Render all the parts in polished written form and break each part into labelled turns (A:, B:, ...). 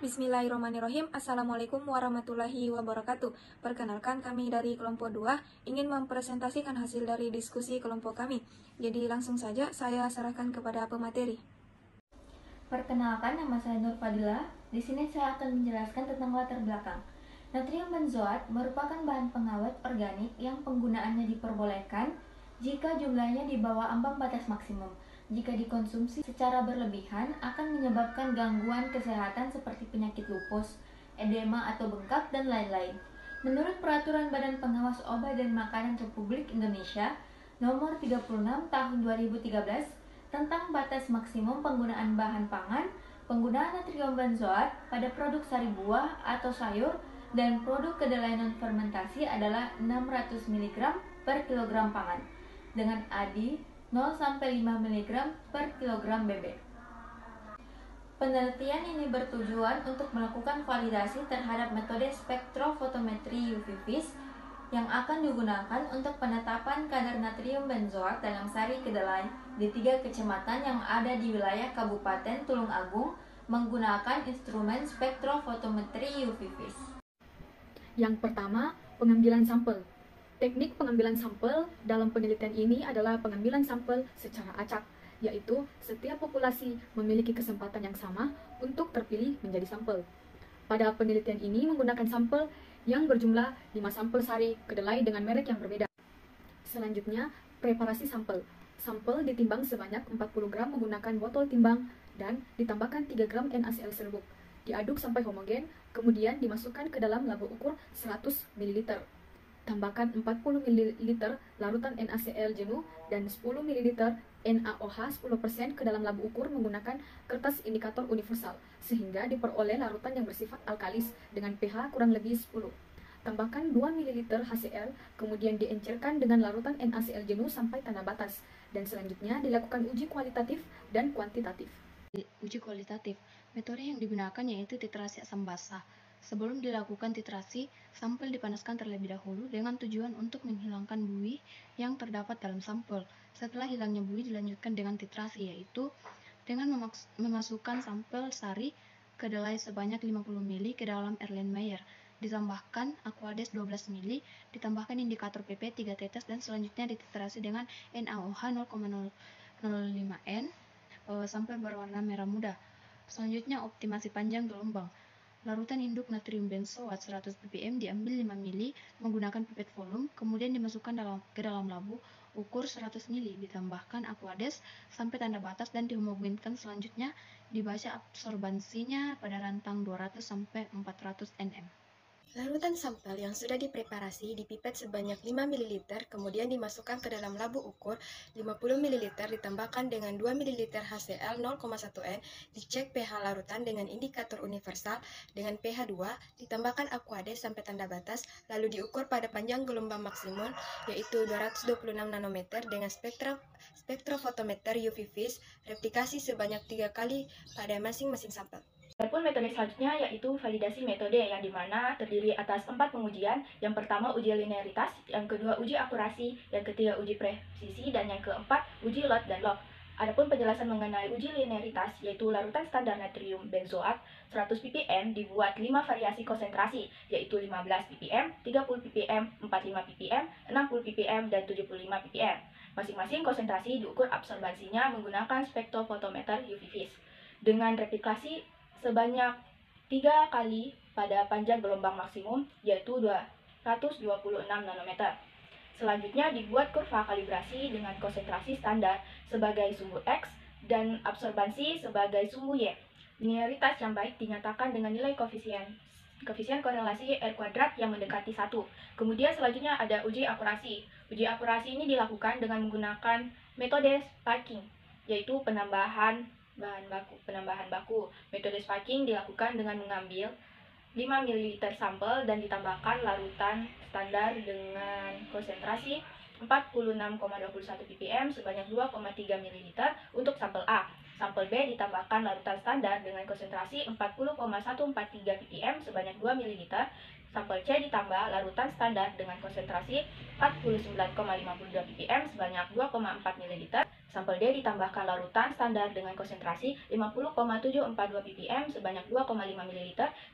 A: Bismillahirrahmanirrahim. Assalamualaikum warahmatullahi wabarakatuh. Perkenalkan, kami dari kelompok 2 ingin mempresentasikan hasil dari diskusi kelompok kami. Jadi langsung saja saya serahkan kepada pemateri.
B: Perkenalkan, nama saya Nur Fadila. Di sini saya akan menjelaskan tentang latar belakang. Natrium benzoat merupakan bahan pengawet organik yang penggunaannya diperbolehkan jika jumlahnya di bawah ambang batas maksimum. Jika dikonsumsi secara berlebihan akan menyebabkan gangguan kesehatan seperti penyakit lupus, edema atau bengkak, dan lain-lain. Menurut Peraturan Badan Pengawas Obat dan Makanan Republik Indonesia Nomor 36 Tahun 2013 tentang batas maksimum penggunaan bahan pangan, penggunaan natrium benzoat pada produk sari buah atau sayur dan produk kedelai non-fermentasi adalah 600 mg per kilogram pangan dengan ADI 0-5 mg per kilogram bebek. Penelitian ini bertujuan untuk melakukan validasi terhadap metode spektrofotometri UV-Vis yang akan digunakan untuk penetapan kadar natrium benzoat dalam sari kedelai di 3 kecamatan yang ada di wilayah Kabupaten Tulung Agung menggunakan instrumen spektrofotometri UV-Vis.
C: Yang pertama, pengambilan sampel. Teknik pengambilan sampel dalam penelitian ini adalah pengambilan sampel secara acak, yaitu setiap populasi memiliki kesempatan yang sama untuk terpilih menjadi sampel. Pada penelitian ini menggunakan sampel yang berjumlah 5 sampel sari kedelai dengan merek yang berbeda. Selanjutnya, preparasi sampel. Sampel ditimbang sebanyak 40 gram menggunakan botol timbang dan ditambahkan 3 gram NaCl serbuk. Diaduk sampai homogen, kemudian dimasukkan ke dalam labo ukur 100 ml. Tambahkan 40 ml larutan NaCl jenuh dan 10 ml NaOH 10% ke dalam labo ukur menggunakan kertas indikator universal, sehingga diperoleh larutan yang bersifat alkalis dengan pH kurang lebih 10. Tambahkan 2 ml HCl, kemudian diencerkan dengan larutan NaCl jenuh sampai tanda batas, dan selanjutnya dilakukan uji kualitatif dan kuantitatif.
D: Uji kualitatif, metode yang digunakan yaitu titrasi asam basa. Sebelum dilakukan titrasi, sampel dipanaskan terlebih dahulu dengan tujuan untuk menghilangkan buih yang terdapat dalam sampel. Setelah hilangnya buih dilanjutkan dengan titrasi, yaitu dengan memasukkan sampel sari kedelai sebanyak 50 ml ke dalam Erlenmeyer, ditambahkan Aquades 12 ml, ditambahkan indikator PP 3 tetes, dan selanjutnya dititrasi dengan NaOH 0,005 N sampai berwarna merah muda. Selanjutnya optimasi panjang gelombang. Larutan induk natrium benzoat 100 ppm diambil 5 ml menggunakan pipet volume, kemudian dimasukkan ke dalam labo ukur 100 ml, ditambahkan Aquades sampai tanda batas dan dihomogenkan. Selanjutnya dibaca absorbansinya pada rentang 200 sampai 400 nm.
E: Larutan sampel yang sudah dipreparasi dipipet sebanyak 5 ml, kemudian dimasukkan ke dalam labo ukur 50 ml, ditambahkan dengan 2 ml HCl 0,1 N, dicek pH larutan dengan indikator universal dengan pH 2, ditambahkan Aquades sampai tanda batas, lalu diukur pada panjang gelombang maksimum yaitu 226 nanometer dengan spektrofotometer UV-Vis, replikasi sebanyak 3 kali pada masing-masing sampel.
F: Adapun metode selanjutnya yaitu validasi metode yang dimana terdiri atas 4 pengujian. Yang pertama uji linearitas, yang kedua uji akurasi, yang ketiga uji presisi, dan yang keempat uji lot dan log. Adapun penjelasan mengenai uji linearitas yaitu larutan standar natrium benzoat 100 ppm dibuat 5 variasi konsentrasi yaitu 15 ppm, 30 ppm, 45 ppm, 60 ppm, dan 75 ppm. Masing-masing konsentrasi diukur absorbansinya menggunakan spektrofotometer UV-Vis dengan replikasi sebanyak 3 kali pada panjang gelombang maksimum yaitu 226 nanometer. Selanjutnya dibuat kurva kalibrasi dengan konsentrasi standar sebagai sumbu X dan absorbansi sebagai sumbu Y. Linearitas yang baik dinyatakan dengan nilai koefisien korelasi R kuadrat yang mendekati 1. Kemudian selanjutnya ada uji akurasi. Uji akurasi ini dilakukan dengan menggunakan metode spaking, yaitu penambahan baku. Metode spaking dilakukan dengan mengambil 5 ml sampel dan ditambahkan larutan standar dengan konsentrasi 46,21 ppm sebanyak 2,3 ml untuk sampel A. Sampel B ditambahkan larutan standar dengan konsentrasi 40,143 ppm sebanyak 2 ml. Sampel C ditambah larutan standar dengan konsentrasi 49,52 ppm sebanyak 2,4 ml. Sampel D ditambahkan larutan standar dengan konsentrasi 50,742 ppm sebanyak 2,5 ml.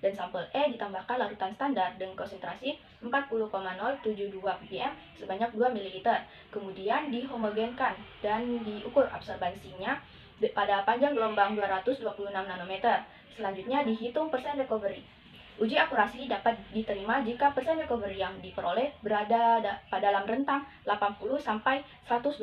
F: Dan sampel E ditambahkan larutan standar dengan konsentrasi 40,072 ppm sebanyak 2 ml. Kemudian dihomogenkan dan diukur absorbansinya pada panjang gelombang 226 nanometer. Selanjutnya dihitung persen recovery. Uji akurasi dapat diterima jika persen recovery yang diperoleh berada pada dalam rentang 80 sampai 120%.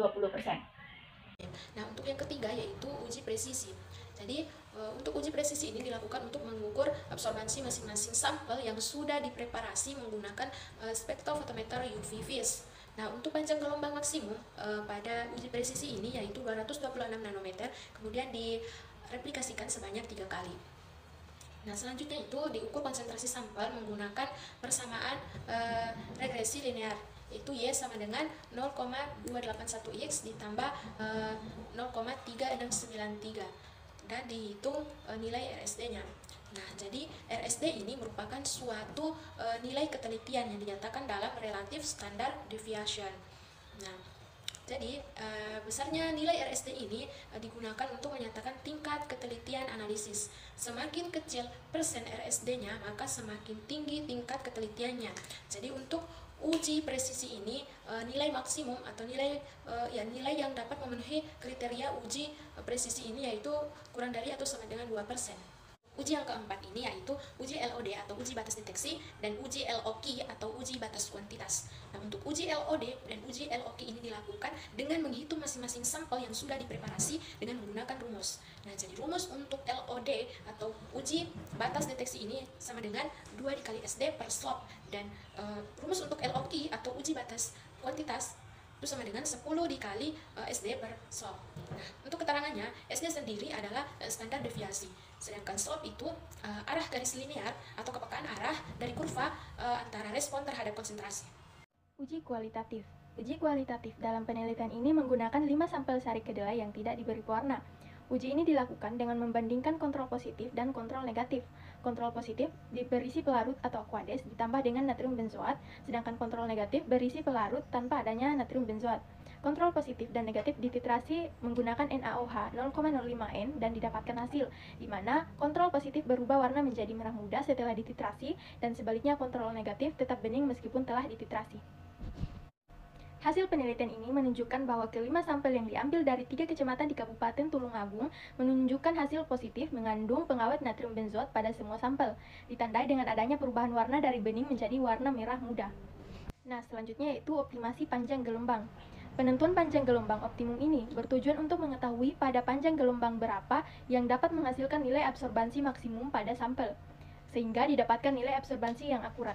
G: Nah, untuk yang ketiga yaitu uji presisi. Jadi, untuk uji presisi ini dilakukan untuk mengukur absorbansi masing-masing sampel yang sudah dipreparasi menggunakan spektrofotometer UV vis. Nah, untuk panjang gelombang maksimum pada uji presisi ini yaitu 226 nanometer, kemudian direplikasikan sebanyak 3 kali. Nah, selanjutnya itu diukur konsentrasi sampel menggunakan persamaan regresi linear, yaitu Y sama dengan 0,281X ditambah 0,3693 dan dihitung nilai RSD-nya. Nah, jadi RSD ini merupakan suatu nilai ketelitian yang dinyatakan dalam relative standard deviation. Nah, jadi besarnya nilai RSD ini digunakan untuk menyatakan tingkat ketelitian analisis. Semakin kecil persen RSD-nya, maka semakin tinggi tingkat ketelitiannya. Jadi untuk uji presisi ini nilai maksimum atau nilai yang dapat memenuhi kriteria uji presisi ini yaitu kurang dari atau sama dengan 2%. Uji yang keempat ini yaitu uji LOD atau uji batas deteksi dan uji LOQ atau uji batas kuantitas. Nah, untuk uji LOD dan uji LOQ ini dilakukan dengan menghitung masing-masing sampel yang sudah dipreparasi dengan menggunakan rumus. Nah, jadi rumus untuk LOD atau uji batas deteksi ini sama dengan 2 dikali SD per slop, dan rumus untuk LOQ atau uji batas kuantitas itu sama dengan 10 dikali SD per slop. Nah, untuk keterangannya, SD sendiri adalah standar deviasi, sedangkan slop itu arah garis linear atau kepekaan arah dari kurva antara respon terhadap konsentrasi.
B: Uji kualitatif. Uji kualitatif dalam penelitian ini menggunakan 5 sampel sari kedelai yang tidak diberi pewarna. Uji ini dilakukan dengan membandingkan kontrol positif dan kontrol negatif. Kontrol positif berisi pelarut atau aqueous ditambah dengan natrium benzoat, sedangkan kontrol negatif berisi pelarut tanpa adanya natrium benzoat. Kontrol positif dan negatif dititrasi menggunakan NaOH 0,05N dan didapatkan hasil, di mana kontrol positif berubah warna menjadi merah muda setelah dititrasi, dan sebaliknya kontrol negatif tetap bening meskipun telah dititrasi. Hasil penelitian ini menunjukkan bahwa kelima sampel yang diambil dari 3 kecamatan di Kabupaten Tulungagung menunjukkan hasil positif mengandung pengawet natrium benzoat pada semua sampel, ditandai dengan adanya perubahan warna dari bening menjadi warna merah muda. Nah, selanjutnya yaitu optimasi panjang gelombang. Penentuan panjang gelombang optimum ini bertujuan untuk mengetahui pada panjang gelombang berapa yang dapat menghasilkan nilai absorbansi maksimum pada sampel, sehingga didapatkan nilai absorbansi yang akurat.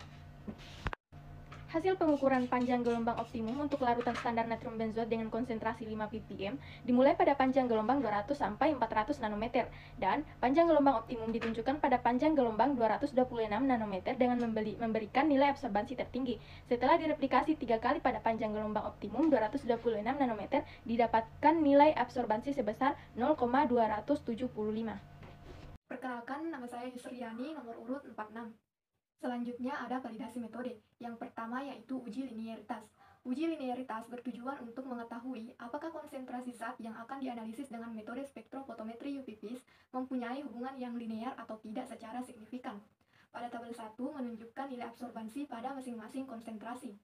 B: Hasil pengukuran panjang gelombang optimum untuk larutan standar natrium benzoat dengan konsentrasi 5 ppm dimulai pada panjang gelombang 200 sampai 400 nanometer, dan panjang gelombang optimum ditunjukkan pada panjang gelombang 226 nanometer dengan memberikan nilai absorbansi tertinggi. Setelah direplikasi 3 kali pada panjang gelombang optimum 226 nanometer, didapatkan nilai absorbansi sebesar 0,275.
H: Perkenalkan, nama saya Yusriani, nomor urut 46. Selanjutnya ada validasi metode. Yang pertama yaitu uji linearitas. Uji linearitas bertujuan untuk mengetahui apakah konsentrasi zat yang akan dianalisis dengan metode spektrofotometri UV vis mempunyai hubungan yang linear atau tidak secara signifikan. Pada tabel 1 menunjukkan nilai absorbansi pada masing-masing konsentrasi.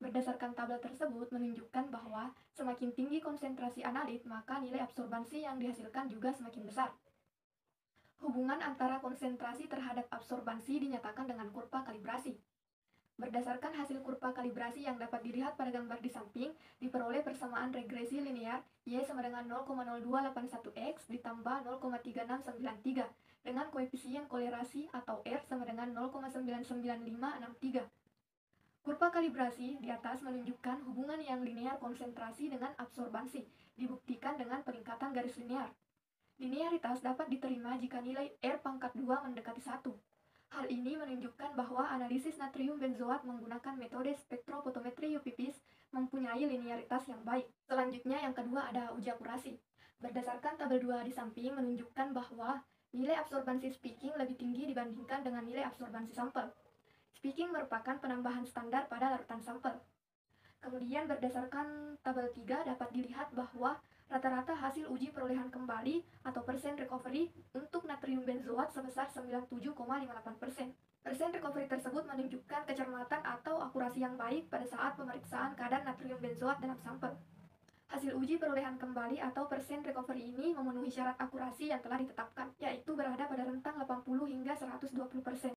H: Berdasarkan tabel tersebut menunjukkan bahwa semakin tinggi konsentrasi analit, maka nilai absorbansi yang dihasilkan juga semakin besar. Hubungan antara konsentrasi terhadap absorbansi dinyatakan dengan kurva kalibrasi. Berdasarkan hasil kurva kalibrasi yang dapat dilihat pada gambar di samping, diperoleh persamaan regresi linear Y sama dengan 0,0281X ditambah 0,3693 dengan koefisien kolerasi atau R sama dengan 0,99563. Kurva kalibrasi di atas menunjukkan hubungan yang linear konsentrasi dengan absorbansi, dibuktikan dengan peningkatan garis linear. Linearitas dapat diterima jika nilai R pangkat 2 mendekati 1. Hal ini menunjukkan bahwa analisis natrium benzoat menggunakan metode spektrofotometri UV vis mempunyai linearitas yang baik. Selanjutnya yang kedua ada uji akurasi. Berdasarkan tabel 2 di samping menunjukkan bahwa nilai absorbansi speaking lebih tinggi dibandingkan dengan nilai absorbansi sampel. Speaking merupakan penambahan standar pada larutan sampel. Kemudian berdasarkan tabel 3 dapat dilihat bahwa rata-rata hasil uji perolehan kembali atau persen recovery untuk natrium benzoat sebesar 97,58%. Persen recovery tersebut menunjukkan kecermatan atau akurasi yang baik pada saat pemeriksaan kadar natrium benzoat dalam sampel. Hasil uji perolehan kembali atau persen recovery ini memenuhi syarat akurasi yang telah ditetapkan, yaitu berada pada rentang 80 hingga 120%.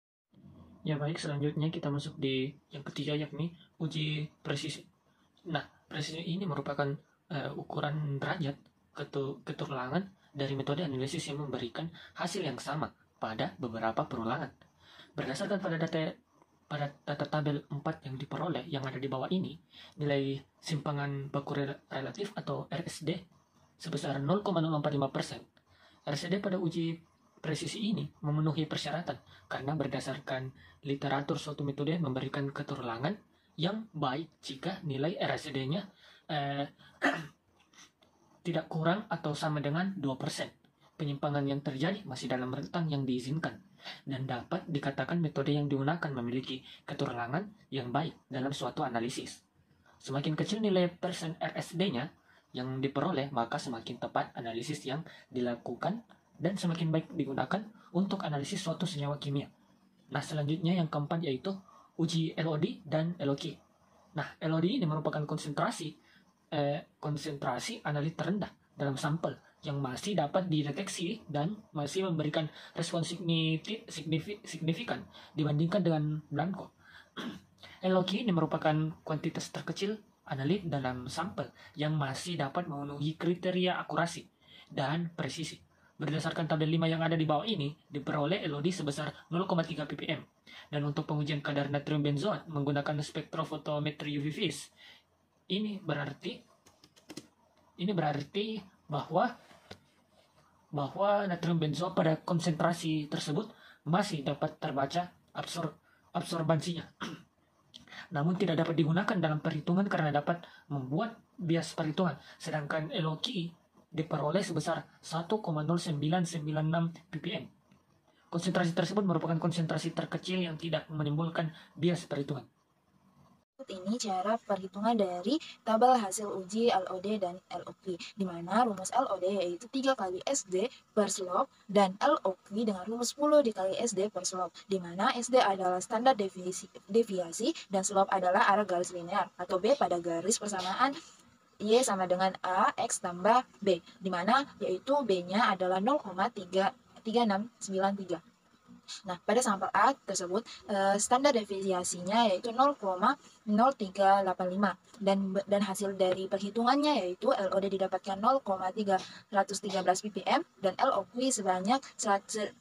I: Ya baik, selanjutnya kita masuk di yang ketiga, yakni uji presisi. Nah, presisi ini merupakan ukuran derajat keterulangan dari metode analisis yang memberikan hasil yang sama pada beberapa perulangan. Berdasarkan pada data tabel 4 yang diperoleh yang ada di bawah ini, nilai simpangan baku relatif atau RSD sebesar 0,045%. RSD pada uji presisi ini memenuhi persyaratan karena berdasarkan literatur suatu metode memberikan keterulangan yang baik jika nilai RSD-nya tidak kurang atau sama dengan 2%. Penyimpangan yang terjadi masih dalam rentang yang diizinkan dan dapat dikatakan metode yang digunakan memiliki keterulangan yang baik dalam suatu analisis. Semakin kecil nilai persen RSD-nya yang diperoleh, maka semakin tepat analisis yang dilakukan dan semakin baik digunakan untuk analisis suatu senyawa kimia. Nah, selanjutnya yang keempat yaitu uji LOD dan LOQ. Nah, LOD ini merupakan konsentrasi analit terendah dalam sampel yang masih dapat dideteksi dan masih memberikan respons signifikan dibandingkan dengan blanko. LOQ ini merupakan kuantitas terkecil analit dalam sampel yang masih dapat memenuhi kriteria akurasi dan presisi. Berdasarkan tabel 5 yang ada di bawah ini, diperoleh LOD sebesar 0,3 ppm. Dan untuk pengujian kadar natrium benzoat menggunakan spektrofotometri UV vis, ini berarti bahwa natrium benzoat pada konsentrasi tersebut masih dapat terbaca absorbansinya. Namun tidak dapat digunakan dalam perhitungan karena dapat membuat bias perhitungan. Sedangkan LOQ diperoleh sebesar 1,0996 ppm. Konsentrasi tersebut merupakan konsentrasi terkecil yang tidak menimbulkan bias perhitungan.
J: Ini cara perhitungan dari tabel hasil uji LOD dan LOQ, di mana rumus LOD yaitu 3 kali SD per slope dan LOQ dengan rumus 10 dikali SD per slope, di mana SD adalah standar deviasi dan slope adalah arah garis linear atau B pada garis persamaan Y sama dengan A X tambah B, di mana yaitu B-nya adalah 0,3693. Nah, pada sampel A tersebut standar deviasinya yaitu 0,0385 dan hasil dari perhitungannya yaitu LOD didapatkan 0,313 ppm dan LOQ sebanyak 1,043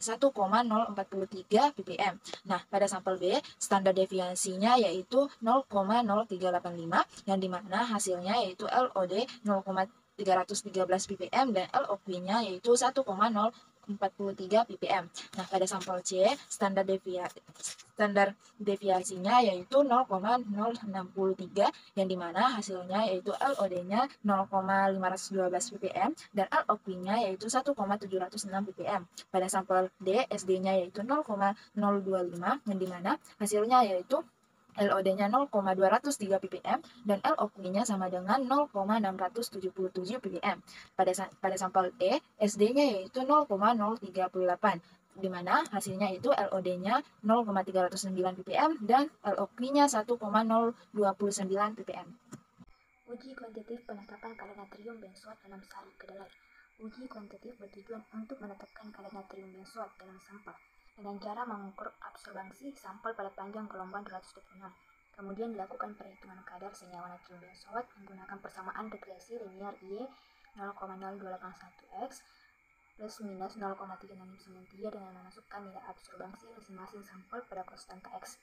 J: ppm. Nah, pada sampel B standar deviasinya yaitu 0,0385 yang dimana hasilnya yaitu LOD 0,313 ppm dan LOQ-nya yaitu 1,043 ppm. Nah, pada sampel C, standar deviasinya yaitu 0,063 yang dimana hasilnya yaitu LOD-nya 0,512 ppm dan LOQ-nya yaitu 1,706 ppm. Pada sampel D, SD-nya yaitu 0,025 yang dimana hasilnya yaitu LOD-nya 0,203 ppm dan LOQ-nya sama dengan 0,677 ppm. Pada sampel E, SD-nya yaitu 0,038, di mana hasilnya itu LOD-nya 0,309 ppm dan LOQ-nya 1,029 ppm.
K: Uji kuantitatif penetapan kadar natrium benzoat dalam sari kedelai. Uji kuantitatif bertujuan untuk menetapkan kadar natrium benzoat dalam sampel dengan cara mengukur absorbansi sampel pada panjang gelombang 226. Kemudian dilakukan perhitungan kadar senyawa natrium benzoat menggunakan persamaan regresi linear Y 0,0281x plus minus 0,3693 dengan memasukkan nilai absorbansi masing-masing sampel pada konstanta X.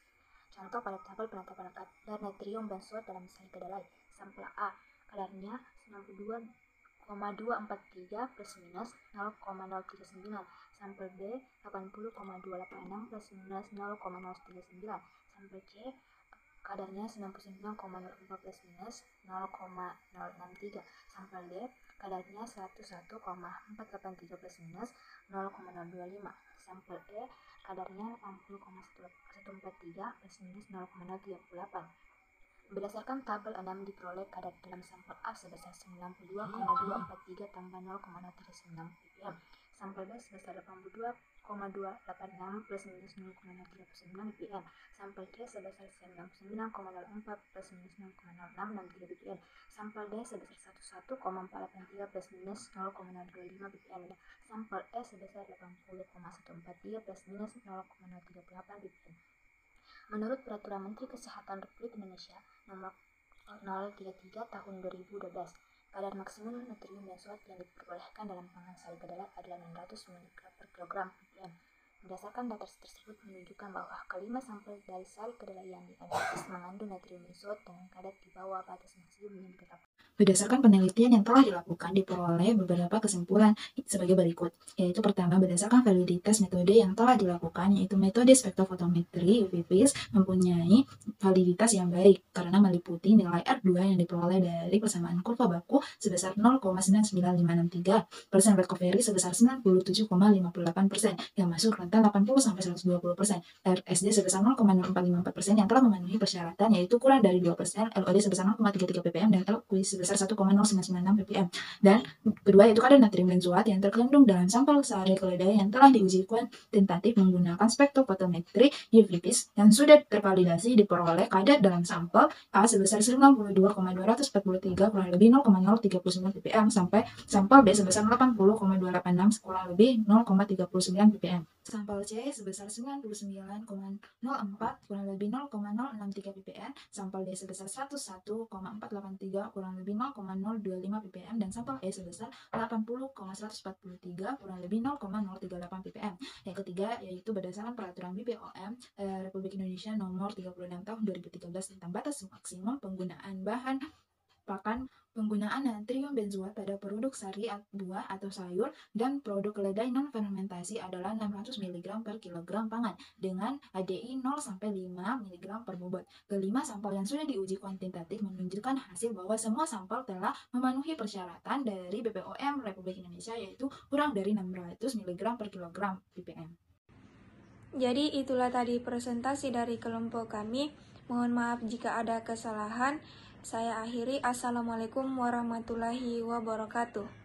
K: Contoh pada tabel penetapan kadar natrium benzoat dalam sari kedelai. Sampel A, kadarnya 92,243 plus minus 0,039. Sampel B 80,286 plus minus 0,039. Sampel C kadarnya 99,04 plus minus 0,063. Sampel D kadarnya 101,483 plus minus 0,025. Sampel E kadarnya 80,143 plus minus 0,038. Berdasarkan tabel 6 diperoleh kadar dalam sampel A sebesar 92,243 tambah 0,039 ppm. Sampel B sebesar 82,286 plus minus 0,039 ppm. Sampel C sebesar 99,04 plus minus 0,0663 ppm. Sampel D sebesar 11,483 plus minus 0,025 ppm. Sampel E sebesar 80,143 plus minus 0,038 ppm. Menurut Peraturan Menteri Kesehatan Republik Indonesia Nomor 033 Tahun 2012, kadar maksimum natrium benzoat yang diperbolehkan dalam pangan sari kedelai adalah 600 mg per kilogram ppm. Berdasarkan data tersebut menunjukkan bahwa kelima sampel dari sari kedelai yang dianalisis mengandung natrium benzoat dengan kadar di bawah batas maksimum yang ditetapkan.
J: Berdasarkan penelitian yang telah dilakukan, diperoleh beberapa kesimpulan sebagai berikut, yaitu pertama, berdasarkan validitas metode yang telah dilakukan, yaitu metode spektrofotometri UV-Vis mempunyai validitas yang baik karena meliputi nilai R2 yang diperoleh dari persamaan kurva baku sebesar 0,99563%, recovery sebesar 97,58% yang masuk rentan 80-120%, RSD sebesar 0,0454% yang telah memenuhi persyaratan yaitu kurang dari 2%, LOD sebesar 0,33 ppm dan LQ sebesar 1,0996 ppm. Dan kedua yaitu kadar natrium benzoat yang terkandung dalam sampel sari kedelai yang telah diuji kuantitatif menggunakan spektrofotometri UV-Vis yang sudah tervalidasi diperoleh kadar dalam sampel A sebesar 92,243 kurang lebih 0,039 ppm sampai sampel B sebesar 80,286 kurang lebih 0,39 ppm. Sampel C sebesar 99,04 kurang lebih 0,063 ppm, sampel D sebesar 101,483 kurang lebih 0,025 ppm, dan sampel E sebesar 80,143 kurang lebih 0,038 ppm. Yang ketiga yaitu berdasarkan peraturan BPOM Republik Indonesia nomor 36 tahun 2013 tentang batas maksimum penggunaan bahan pakan penggunaan natrium benzoat pada produk sari buah atau sayur dan produk kedelai non-fermentasi adalah 600 mg per kilogram pangan dengan HDI 0-5 mg per bobot. Kelima, sampel yang sudah diuji kuantitatif menunjukkan hasil bahwa semua sampel telah memenuhi persyaratan dari BPOM Republik Indonesia yaitu kurang dari 600 mg per kilogram ppm.
A: Jadi itulah tadi presentasi dari kelompok kami. Mohon maaf jika ada kesalahan. Saya akhiri. Assalamualaikum warahmatullahi wabarakatuh.